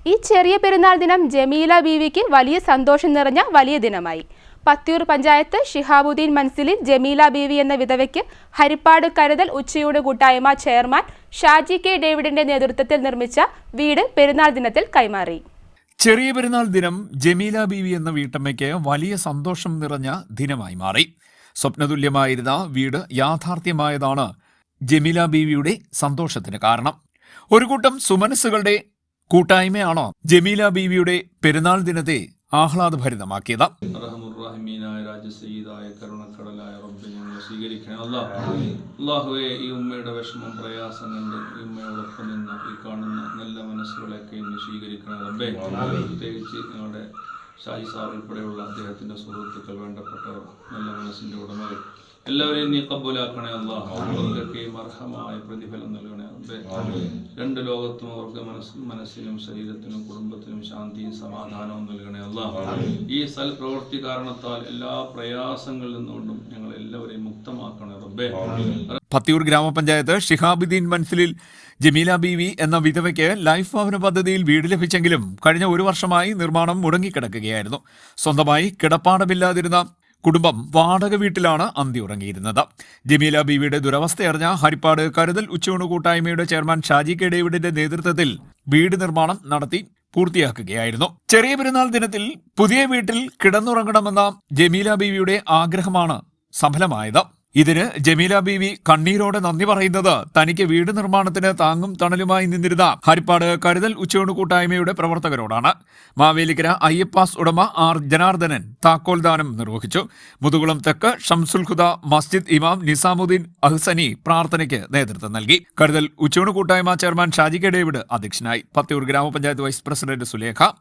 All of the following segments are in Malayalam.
ഈ ചെറിയ പെരുന്നാൾ ദിനം ജമീല ബീവിക്ക് വലിയ സന്തോഷം നിറഞ്ഞ വലിയ ദിനമായി. പത്തിയൂർ പഞ്ചായത്ത് ഷിഹാബുദ്ദീൻ മൻസിലിൽ ജമീല ബീവി എന്ന വിധവയ്ക്ക് ഹരിപ്പാട് കരുതൽ ഉച്ചയൂട് കൂട്ടായ്മ ചെയർമാൻ ഷാജി കെ ഡേവിഡിന്റെ നേതൃത്വത്തിൽ നിർമ്മിച്ച വീട് പെരുന്നാൾ ദിനത്തിൽ കൈമാറി. ചെറിയ പെരുന്നാൾ ദിനം ജമീല ബീവി എന്ന വീട്ടമ്മയ്ക്ക് വലിയ സന്തോഷം നിറഞ്ഞ ദിനമായി മാറി. സ്വപ്നതുല്യമായിരുന്ന വീട് യാഥാർത്ഥ്യമായതാണ് ജമീല ബീവിയുടെ സന്തോഷത്തിന് കാരണം. ഒരു കൂട്ടം സുമനസ്സുകളുടെ കൂട്ടായ്മയാണോ ജമീല ബീവിയുടെ പെരുന്നാൾ ദിനത്തെ ആഹ്ലാദഭരിതമാക്കിയത്. അല്ലാഹുവേ, ഈ ഉമ്മയുടെ വിഷമം പ്രയാസം കണ്ട് ഈ ഉമ്മയോടൊപ്പം നിന്ന് ഈ കാണുന്ന നല്ല മനസ്സുകളൊക്കെ ഇന്ന് സ്വീകരിക്കണം റബ്ബേ. പ്രത്യേകിച്ച് ഞങ്ങളുടെ ഷാജി സാർ ഉൾപ്പെടെയുള്ള അദ്ദേഹത്തിന്റെ സുഹൃത്തുക്കൾ, വേണ്ടപ്പെട്ടവർ, നല്ല മനസ്സിന്റെ ഉടമകൾ എല്ലാവരെയും നീ കബൂലാക്കണേ അല്ലാഹ്. അവർക്കൊക്കെയും അർഹമായ പ്രതിഫലം നൽകണേ റബ്ബേ. രണ്ട് ലോകത്തും അവർക്ക് മനസ്സിനും ശരീരത്തിനും കുടുംബത്തിനും ശാന്തിയും സമാധാനവും നൽകണേ അല്ലാഹ്. ഈ സൽപ്രവൃത്തി കാരണത്താൽ എല്ലാ പ്രയാസങ്ങളിൽ നിന്നുകൊണ്ടും ഞങ്ങൾ എല്ലാവരെയും മുക്തമാക്കണേ റബ്ബേ. പത്തിയൂർ ഗ്രാമപഞ്ചായത്ത് ഷിഹാബുദ്ദീൻ മൻസിലിൽ ജമീല ബീവി എന്ന വിധവയ്ക്ക് ലൈഫ് ഭവന പദ്ധതിയിൽ വീട് ലഭിച്ചെങ്കിലും കഴിഞ്ഞ ഒരു വർഷമായി നിർമ്മാണം മുടങ്ങിക്കിടക്കുകയായിരുന്നു. സ്വന്തമായി കിടപ്പാടമില്ലാതിരുന്ന കുടുംബം വാടക വീട്ടിലാണ് അന്തിയുറങ്ങിയിരുന്നത്. ജമീല ബീവിയുടെ ദുരവസ്ഥയറിഞ്ഞ ഹരിപ്പാട് കരുതൽ ഉച്ചയൂണ് കൂട്ടായ്മയുടെ ചെയർമാൻ ഷാജി കെ ഡേവിഡിന്റെ നേതൃത്വത്തിൽ വീട് നിർമ്മാണം നടത്തി പൂർത്തിയാക്കുകയായിരുന്നു. ചെറിയ പെരുന്നാൾ ദിനത്തിൽ പുതിയ വീട്ടിൽ കിടന്നുറങ്ങണമെന്ന ജമീല ബീവിയുടെ ആഗ്രഹമാണ് സഫലമായത്. ഇതിന് ജമീല ബീവി കണ്ണീരോടെ നന്ദി പറയുന്നത് തനിക്ക് വീട് നിർമ്മാണത്തിന് താങ്ങും തണലുമായി നിന്നിരുന്ന ഹരിപ്പാട് കരുതൽ ഉച്ചയൂണ് കൂട്ടായ്മയുടെ പ്രവർത്തകരോടാണ്. മാവേലിക്കര അയ്യപ്പാസ് ഉടമ ആർ ജനാർദ്ദനൻ താക്കോൽദാനം നിർവഹിച്ചു. മുതുകുളം തെക്ക് ഷംസുൽ ഹുദ മസ്ജിദ് ഇമാം നിസാമുദ്ദീൻ അഹ്സനി പ്രാർത്ഥനയ്ക്ക് നേതൃത്വം നൽകി. കരുതൽ ഉച്ചയൂണ് കൂട്ടായ്മ ചെയർമാൻ ഷാജി കെ ഡേവിഡ് അധ്യക്ഷനായി. Pathiyoor Gramapanchayat vice president Sulekha,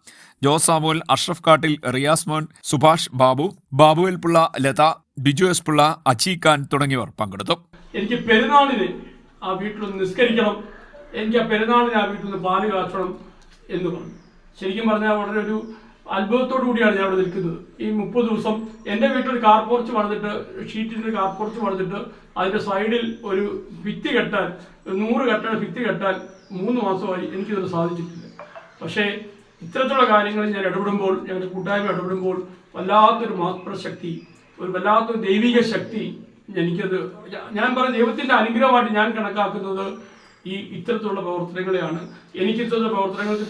Jose Samuel, Ashraf Kattil, Riyas Mon, Subhash Babu, Babuval Pillai, Latha, Biju S Pillai, Achikhan തുടങ്ങിയവർ പങ്കെടുത്തു. എനിക്ക് പെരുന്നാളിന് ആ വീട്ടിലൊന്ന് നിസ്കരിക്കണം, എനിക്ക് ആ പെരുന്നാളിന് ആ വീട്ടിൽ നിന്ന് പാല് കാച്ചണം എന്ന് പറഞ്ഞു. ശരിക്കും പറഞ്ഞാൽ വളരെ ഒരു അത്ഭുതത്തോടു കൂടിയാണ് ഞാൻ അവിടെ നിൽക്കുന്നത്. ഈ 30 ദിവസം എൻ്റെ വീട്ടിൽ കാർ പോർച്ച് വളർന്നിട്ട്, ഷീറ്റിൻ്റെ കാർ പോർച്ച് വളർന്നിട്ട് അതിൻ്റെ സൈഡിൽ ഒരു ഭിത്തി കെട്ടാൻ, 100 കെട്ടാൻ ഭിത്തി കെട്ടാൻ 3 മാസമായി എനിക്കിത് സാധിച്ചിട്ടില്ല. പക്ഷേ ഇത്തരത്തിലുള്ള കാര്യങ്ങളിൽ ഞാൻ ഇടപെടുമ്പോൾ, ഞങ്ങളുടെ കൂട്ടായ്മ ഇടപെടുമ്പോൾ വല്ലാത്തൊരു മാതൃശക്തി, ഒരു വല്ലാത്തൊരു ദൈവിക ശക്തി എനിക്കത്, ഞാൻ പറഞ്ഞ ദൈവത്തിൻ്റെ അനുഗ്രഹമായിട്ട് ഞാൻ കണക്കാക്കുന്നത് ഈ ഇത്തരത്തിലുള്ള പ്രവർത്തനങ്ങളെയാണ്. എനിക്ക് ഇത്തരത്തിലുള്ള പ്രവർത്തനങ്ങൾക്ക്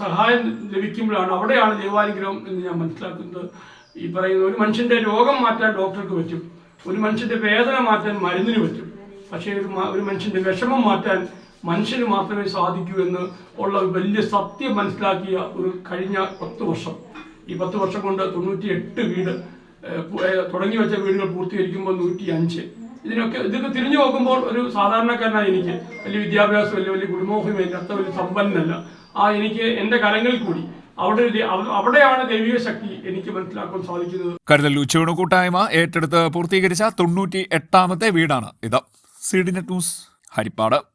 സഹായം ലഭിക്കുമ്പോഴാണ്, അവിടെയാണ് ദൈവാനുഗ്രഹം എന്ന് ഞാൻ മനസ്സിലാക്കുന്നത്. ഈ പറയുന്ന ഒരു മനുഷ്യൻ്റെ രോഗം മാറ്റാൻ ഡോക്ടർക്ക് പറ്റും, ഒരു മനുഷ്യൻ്റെ വേദന മാറ്റാൻ മരുന്നിന് പറ്റും, പക്ഷേ ഒരു മനുഷ്യൻ്റെ വിഷമം മാറ്റാൻ മനുഷ്യന് മാത്രമേ സാധിക്കൂ എന്ന് ഉള്ള വലിയ സത്യം മനസ്സിലാക്കിയ ഒരു കഴിഞ്ഞ 10 വർഷം, ഈ 10 വർഷം കൊണ്ട് 98 വീട് തുടങ്ങി വെച്ച വീടുകൾ പൂർത്തീകരിക്കുമ്പോൾ 105. ഇതൊക്കെ തിരിഞ്ഞു നോക്കുമ്പോൾ ഒരു സാധാരണക്കാരനായി എനിക്ക് വലിയ വിദ്യാഭ്യാസം, വലിയ കുടുംബമൊന്നുമില്ല, അത്ര വലിയ സമ്പന്നല്ല. എനിക്ക് എൻ്റെ കരങ്ങളിൽ കൂടി അവിടെയാണ് ദൈവിക ശക്തി എനിക്ക് മനസ്സിലാക്കാൻ സാധിക്കുന്നത്. കരുതൽ ഉച്ചയൂണ് കൂട്ടായ്മ ഏറ്റെടുത്ത് പൂർത്തീകരിച്ച 98ാമത്തെ വീടാണ് ഇത്. CDNet news, Harippad.